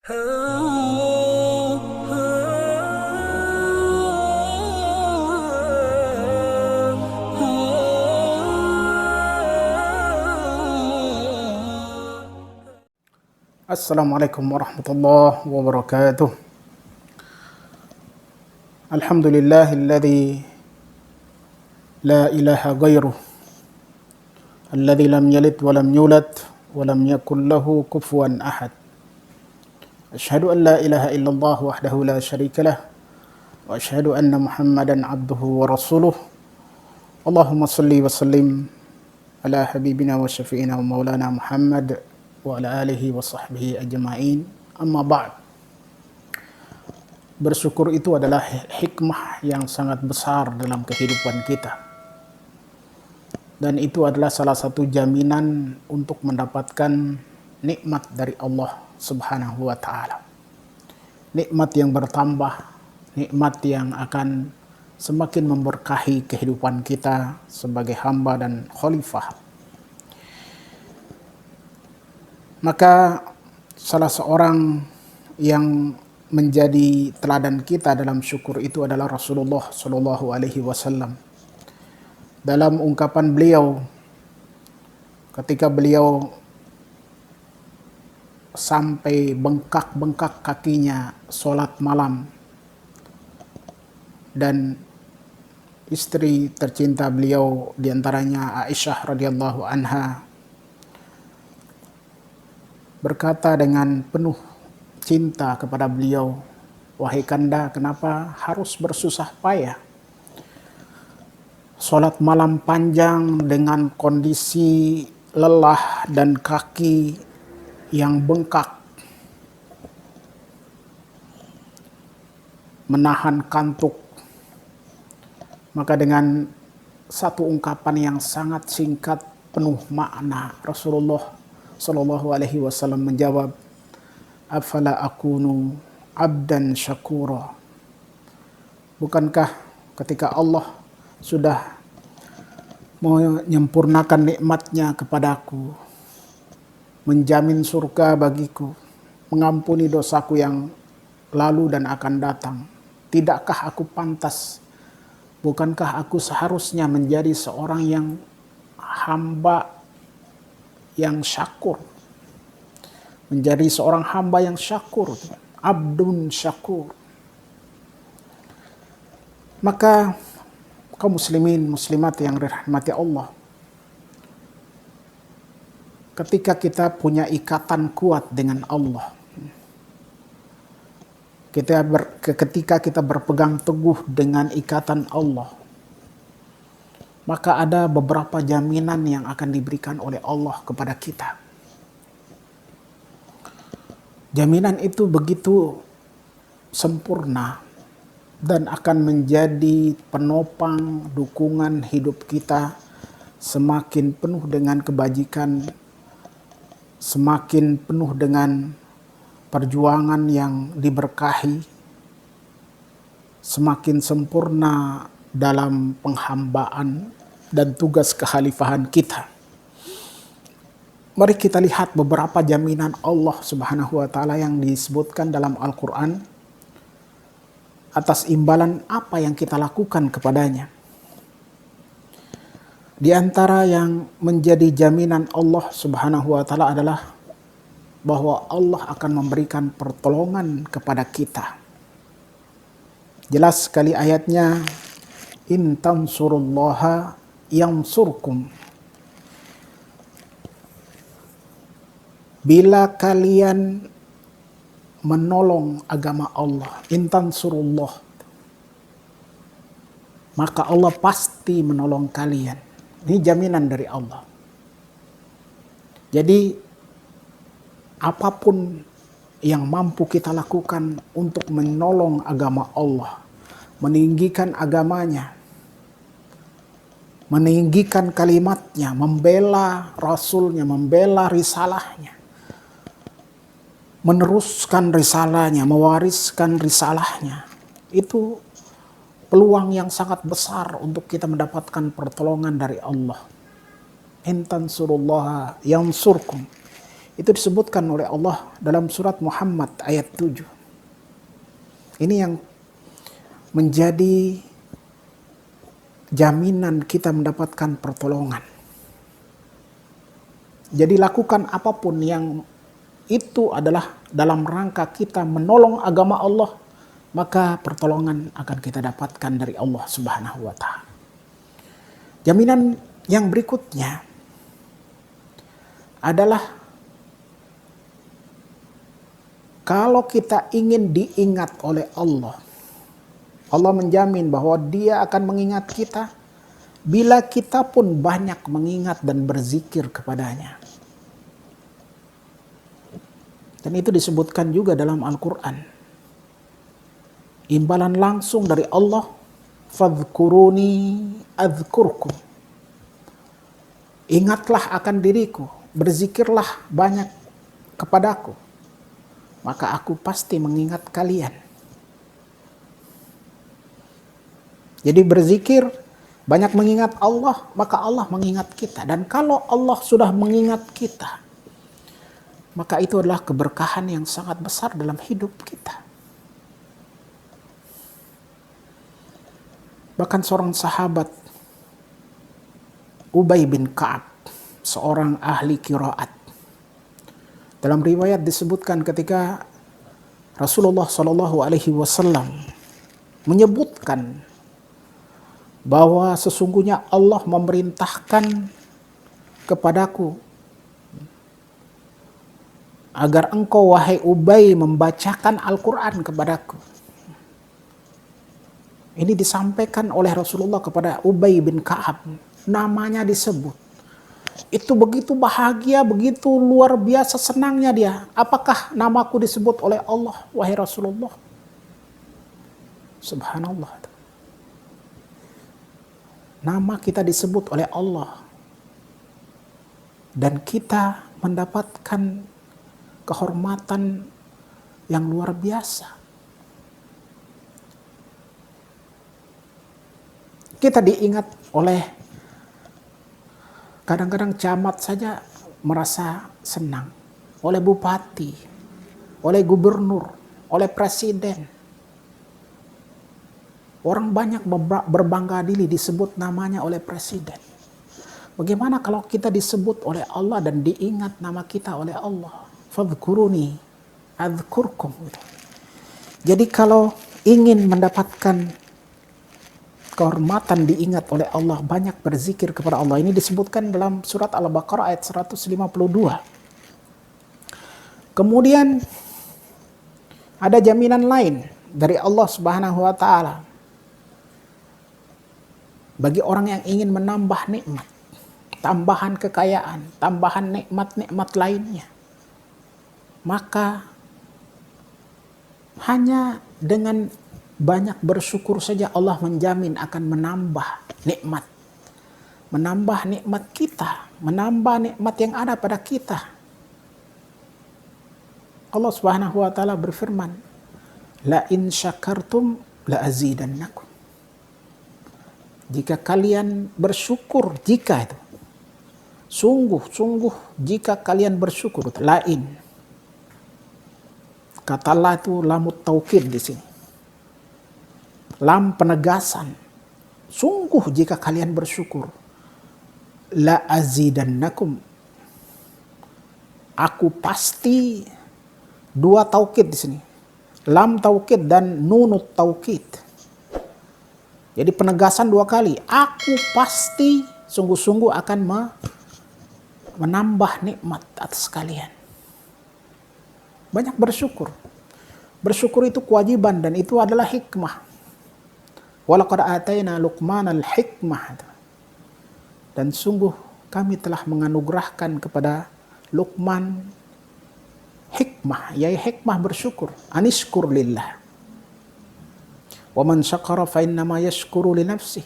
Assalamualaikum warahmatullahi wabarakatuh. Alhamdulillahilladzi la ilaha ghairuh, alladzi lam yalid wa lam yulad wa lam yakul lahu kufuwan ahad. Asyhadu an la ilaha illallah wahdahu la syarika lah wa asyhadu anna Muhammadan abduhu wa rasuluh. Allahumma salli wa sallim ala habibina wa syafi'ina wa maulana Muhammad wa ala alihi wa sahbihi ajma'in. Amma ba'd. Bersyukur itu adalah hikmah yang sangat besar dalam kehidupan kita. Dan itu adalah salah satu jaminan untuk mendapatkan nikmat dari Allah Subhanahu wa ta'ala. Nikmat yang bertambah, nikmat yang akan semakin memberkahi kehidupan kita sebagai hamba dan khalifah. Maka salah seorang yang menjadi teladan kita dalam syukur itu adalah Rasulullah Shallallahu Alaihi Wasallam. Dalam ungkapan beliau, ketika beliau sampai bengkak-bengkak kakinya sholat malam, dan istri tercinta beliau diantaranya Aisyah radhiyallahu anha berkata dengan penuh cinta kepada beliau, "Wahai Kanda, kenapa harus bersusah payah? Sholat malam panjang dengan kondisi lelah dan kaki yang bengkak, menahan kantuk." Maka dengan satu ungkapan yang sangat singkat penuh makna, Rasulullah Sallallahu Alaihi Wasallam menjawab, "Afala akunu abdan syakura?" Bukankah ketika Allah sudah menyempurnakan nikmatnya kepadaku, menjamin surga bagiku, mengampuni dosaku yang lalu dan akan datang, tidakkah aku pantas? Bukankah aku seharusnya menjadi seorang yang hamba yang syakur, menjadi seorang hamba yang syakur, abdun syakur? Maka kaum muslimin muslimat yang dirahmati Allah, ketika kita punya ikatan kuat dengan Allah, ketika kita berpegang teguh dengan ikatan Allah, maka ada beberapa jaminan yang akan diberikan oleh Allah kepada kita. Jaminan itu begitu sempurna dan akan menjadi penopang dukungan hidup kita semakin penuh dengan kebajikan, semakin penuh dengan perjuangan yang diberkahi, semakin sempurna dalam penghambaan dan tugas kekhalifahan kita. Mari kita lihat beberapa jaminan Allah Subhanahu wa ta'ala yang disebutkan dalam Al-Quran atas imbalan apa yang kita lakukan kepadanya. Di antara yang menjadi jaminan Allah Subhanahu wa ta'ala adalah bahwa Allah akan memberikan pertolongan kepada kita. Jelas sekali ayatnya, "In tansurullaha yansurkum." Bila kalian menolong agama Allah, in tansurullah, maka Allah pasti menolong kalian. Ini jaminan dari Allah. Jadi apapun yang mampu kita lakukan untuk menolong agama Allah, meninggikan agamanya, meninggikan kalimatnya, membela Rasulnya, membela risalahnya, meneruskan risalahnya, mewariskan risalahnya, itu peluang yang sangat besar untuk kita mendapatkan pertolongan dari Allah. In tansurullaha yansurkum. Itu disebutkan oleh Allah dalam surat Muhammad ayat 7. Ini yang menjadi jaminan kita mendapatkan pertolongan. Jadi lakukan apapun yang itu adalah dalam rangka kita menolong agama Allah, maka pertolongan akan kita dapatkan dari Allah Subhanahu wa Ta'ala. Jaminan yang berikutnya adalah kalau kita ingin diingat oleh Allah, Allah menjamin bahwa Dia akan mengingat kita bila kita pun banyak mengingat dan berzikir kepadanya. Dan itu disebutkan juga dalam Al-Quran. Imbalan langsung dari Allah, fadhkuruni adzkurkum. Ingatlah akan diriku, berzikirlah banyak kepadaku, maka aku pasti mengingat kalian. Jadi berzikir, banyak mengingat Allah, maka Allah mengingat kita. Dan kalau Allah sudah mengingat kita, maka itu adalah keberkahan yang sangat besar dalam hidup kita. Bahkan seorang sahabat, Ubay bin Ka'ab, seorang ahli qiraat. Dalam riwayat disebutkan ketika Rasulullah SAW menyebutkan bahwa sesungguhnya Allah memerintahkan kepadaku agar engkau wahai Ubay membacakan Al-Quran kepadaku. Ini disampaikan oleh Rasulullah kepada Ubay bin Ka'ab. Namanya disebut. Itu begitu bahagia, begitu luar biasa senangnya dia. Apakah namaku disebut oleh Allah, wahai Rasulullah? Subhanallah. Nama kita disebut oleh Allah. Dan kita mendapatkan kehormatan yang luar biasa. Kita diingat oleh, kadang-kadang camat saja merasa senang, oleh bupati, oleh gubernur, oleh presiden. Orang banyak berbangga diri disebut namanya oleh presiden. Bagaimana kalau kita disebut oleh Allah dan diingat nama kita oleh Allah? Fadhkuruni adzkurkum. Jadi kalau ingin mendapatkan kehormatan diingat oleh Allah, banyak berzikir kepada Allah. Ini disebutkan dalam surat Al-Baqarah ayat 152. Kemudian ada jaminan lain dari Allah Subhanahu wa Ta'ala bagi orang yang ingin menambah nikmat, tambahan kekayaan, tambahan nikmat-nikmat lainnya. Maka hanya dengan banyak bersyukur saja Allah menjamin akan menambah nikmat. Menambah nikmat kita, menambah nikmat yang ada pada kita. Allah Subhanahu wa Ta'ala berfirman, la in syakartum la azidannakum. Jika kalian bersyukur, jika itu sungguh jika kalian bersyukur, lain. Kata la itu lamut taukid di sini. Lam penegasan. Sungguh jika kalian bersyukur, la azidannakum. Aku pasti, dua taukid di sini. Lam taukid dan nunut taukid. Jadi penegasan dua kali. Aku pasti sungguh-sungguh akan menambah nikmat atas kalian. Banyak bersyukur. Bersyukur itu kewajiban dan itu adalah hikmah. Walaqad atayna Luqmanal hikmah. Dan sungguh kami telah menganugerahkan kepada Luqman hikmah, yaitu hikmah bersyukur. Anishkur lillah. Wa man syakara fa innama yashkuru li nafsih.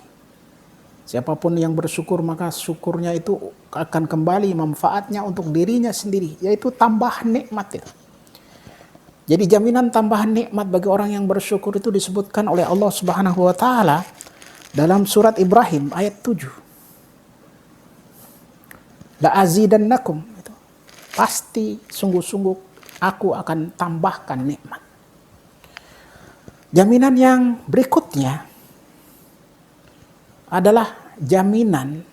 Siapapun yang bersyukur maka syukurnya itu akan kembali manfaatnya untuk dirinya sendiri, yaitu tambahan nikmat itu. Jadi jaminan tambahan nikmat bagi orang yang bersyukur itu disebutkan oleh Allah Subhanahu wa Ta'ala dalam surat Ibrahim ayat 7. La azidannakum. pasti sungguh-sungguh aku akan tambahkan nikmat. Jaminan yang berikutnya adalah jaminan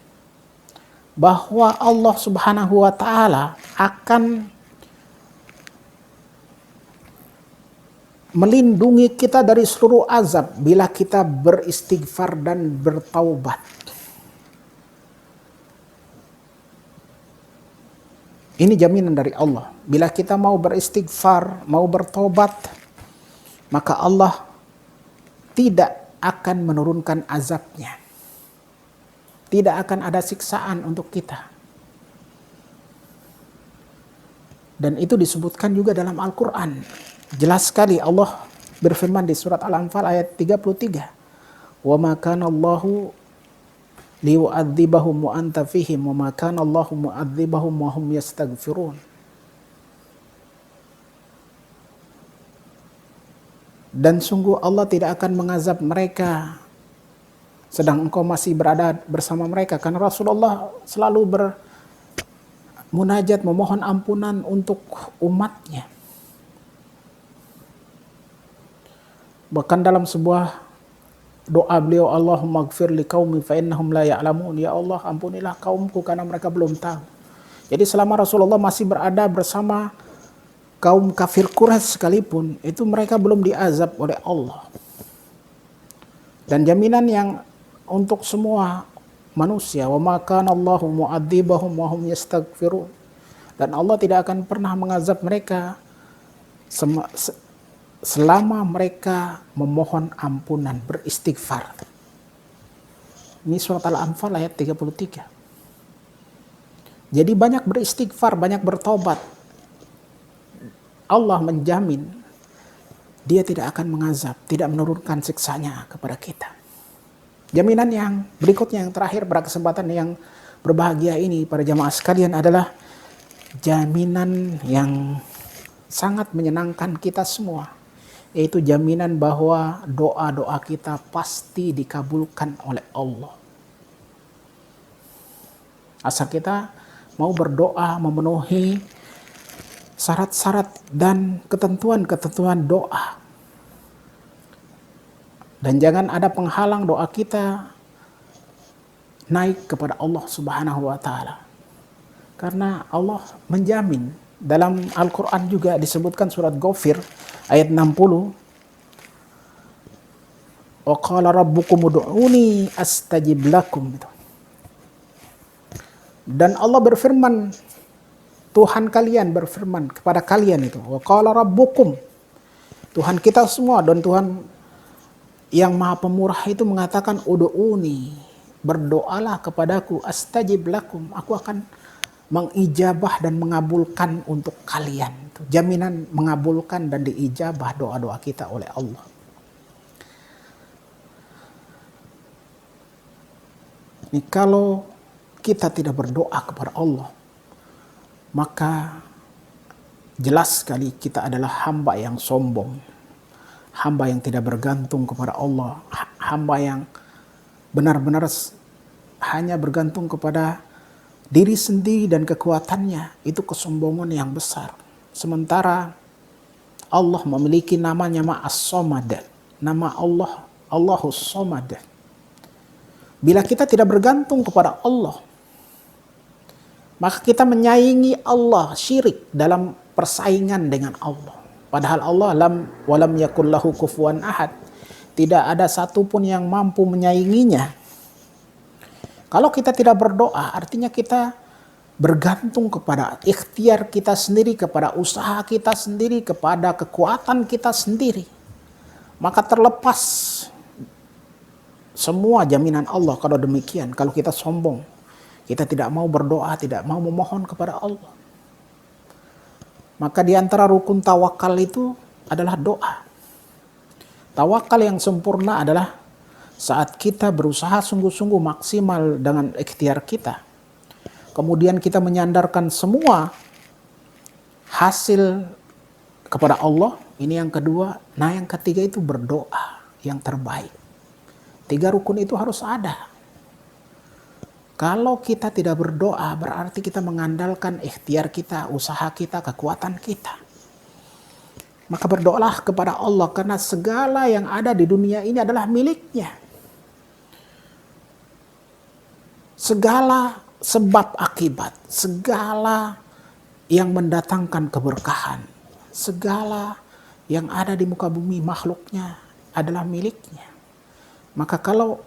bahwa Allah Subhanahu wa taala akan melindungi kita dari seluruh azab bila kita beristighfar dan bertaubat. Ini jaminan dari Allah. Bila kita mau beristighfar, mau bertobat, maka Allah tidak akan menurunkan azabnya. Tidak akan ada siksaan untuk kita. Dan itu disebutkan juga dalam Al-Quran. Jelas sekali Allah berfirman di surat Al-Anfal ayat 33. Wa ma kana Allahu liyu'adzibahum wa anta fihim wa ma kana Allahu mu'adzibahum wa hum yastaghfirun. Dan sungguh Allah tidak akan mengazab mereka sedang engkau masih berada bersama mereka, karena Rasulullah selalu bermunajat memohon ampunan untuk umatnya. Bahkan dalam sebuah doa beliau, Allahumma gfir li qaumi fa innahum la ya'lamun. Ya Allah, ampunilah kaumku karena mereka belum tahu. Jadi selama Rasulullah masih berada bersama kaum kafir Quraisy sekalipun, itu mereka belum diazab oleh Allah. Dan jaminan yang untuk semua manusia, wa ma kana Allahu mu'adzibahum wa hum yastaghfirun. Dan Allah tidak akan pernah mengazab mereka selama mereka memohon ampunan, beristighfar. Ini surat Al-Anfal ayat 33. Jadi banyak beristighfar, banyak bertobat. Allah menjamin Dia tidak akan mengazab, tidak menurunkan siksanya kepada kita. Jaminan yang berikutnya, yang terakhir pada kesempatan yang berbahagia ini para jamaah sekalian, adalah jaminan yang sangat menyenangkan kita semua, yaitu jaminan bahwa doa-doa kita pasti dikabulkan oleh Allah. Asal kita mau berdoa memenuhi syarat-syarat dan ketentuan-ketentuan doa. Dan jangan ada penghalang doa kita naik kepada Allah Subhanahu wa taala. Karena Allah menjamin, dalam Al-Qur'an juga disebutkan surat Ghafir ayat 60. Wa qala rabbukum ud'uni astajib lakum. Dan Allah berfirman, Tuhan kalian berfirman kepada kalian itu, wa qala rabbukum, Tuhan kita semua dan Tuhan yang Maha Pemurah itu mengatakan, ud'uni, berdoalah kepadaku, astajib lakum, aku akan mengijabah dan mengabulkan untuk kalian. Jaminan mengabulkan dan diijabah doa-doa kita oleh Allah. Ini kalau kita tidak berdoa kepada Allah, maka jelas sekali kita adalah hamba yang sombong, hamba yang tidak bergantung kepada Allah, hamba yang benar-benar hanya bergantung kepada diri sendiri dan kekuatannya. Itu kesombongan yang besar. Sementara Allah memiliki namanya As-Samad, nama Allah, Allahus Samad. Bila kita tidak bergantung kepada Allah, maka kita menyaingi Allah, syirik dalam persaingan dengan Allah. Padahal Allah walam yakul lahu kufuwan ahad. Tidak ada satupun yang mampu menyainginya. Kalau kita tidak berdoa, artinya kita bergantung kepada ikhtiar kita sendiri, kepada usaha kita sendiri, kepada kekuatan kita sendiri. Maka terlepas semua jaminan Allah kalau demikian. Kalau kita sombong, kita tidak mau berdoa, tidak mau memohon kepada Allah. Maka di antara rukun tawakal itu adalah doa. Tawakal yang sempurna adalah saat kita berusaha sungguh-sungguh maksimal dengan ikhtiar kita. Kemudian kita menyandarkan semua hasil kepada Allah. Ini yang kedua. Nah, yang ketiga itu berdoa yang terbaik. 3 rukun itu harus ada. Kalau kita tidak berdoa, berarti kita mengandalkan ikhtiar kita, usaha kita, kekuatan kita. Maka berdoalah kepada Allah, karena segala yang ada di dunia ini adalah miliknya. Segala sebab akibat, segala yang mendatangkan keberkahan, segala yang ada di muka bumi makhluknya adalah miliknya. Maka kalau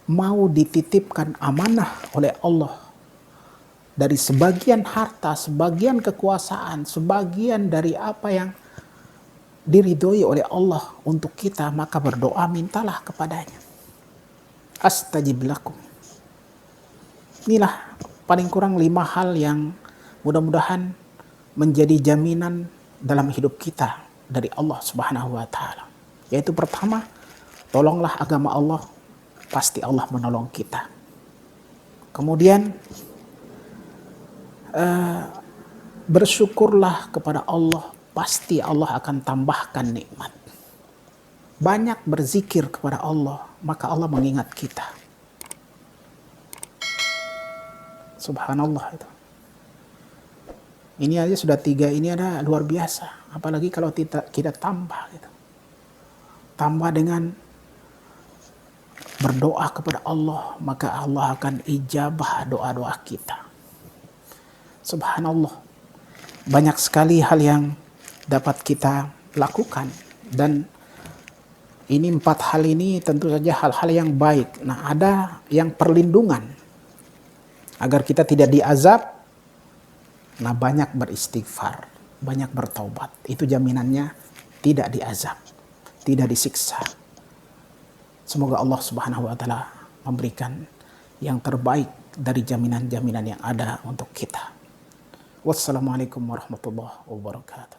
mau dititipkan amanah oleh Allah dari sebagian harta, sebagian kekuasaan, sebagian dari apa yang diridhoi oleh Allah untuk kita, maka berdoa, mintalah kepadanya. Astajib lakum. Inilah paling kurang 5 hal yang mudah-mudahan menjadi jaminan dalam hidup kita dari Allah Subhanahu wa taala. Yaitu pertama, tolonglah agama Allah, pasti Allah menolong kita. Kemudian bersyukurlah kepada Allah, pasti Allah akan tambahkan nikmat. Banyak berzikir kepada Allah, maka Allah mengingat kita. Subhanallah itu. Ini aja sudah 3, ini ada luar biasa. Apalagi kalau kita tambah gitu. Tambah dengan berdoa kepada Allah, maka Allah akan ijabah doa-doa kita. Subhanallah. Banyak sekali hal yang dapat kita lakukan, dan ini 4 hal ini tentu saja hal-hal yang baik. Nah, ada yang perlindungan agar kita tidak diazab. Nah, banyak beristighfar, banyak bertaubat. Itu jaminannya tidak diazab, tidak disiksa. Semoga Allah Subhanahu wa taala memberikan yang terbaik dari jaminan-jaminan yang ada untuk kita. Wassalamualaikum warahmatullahi wabarakatuh.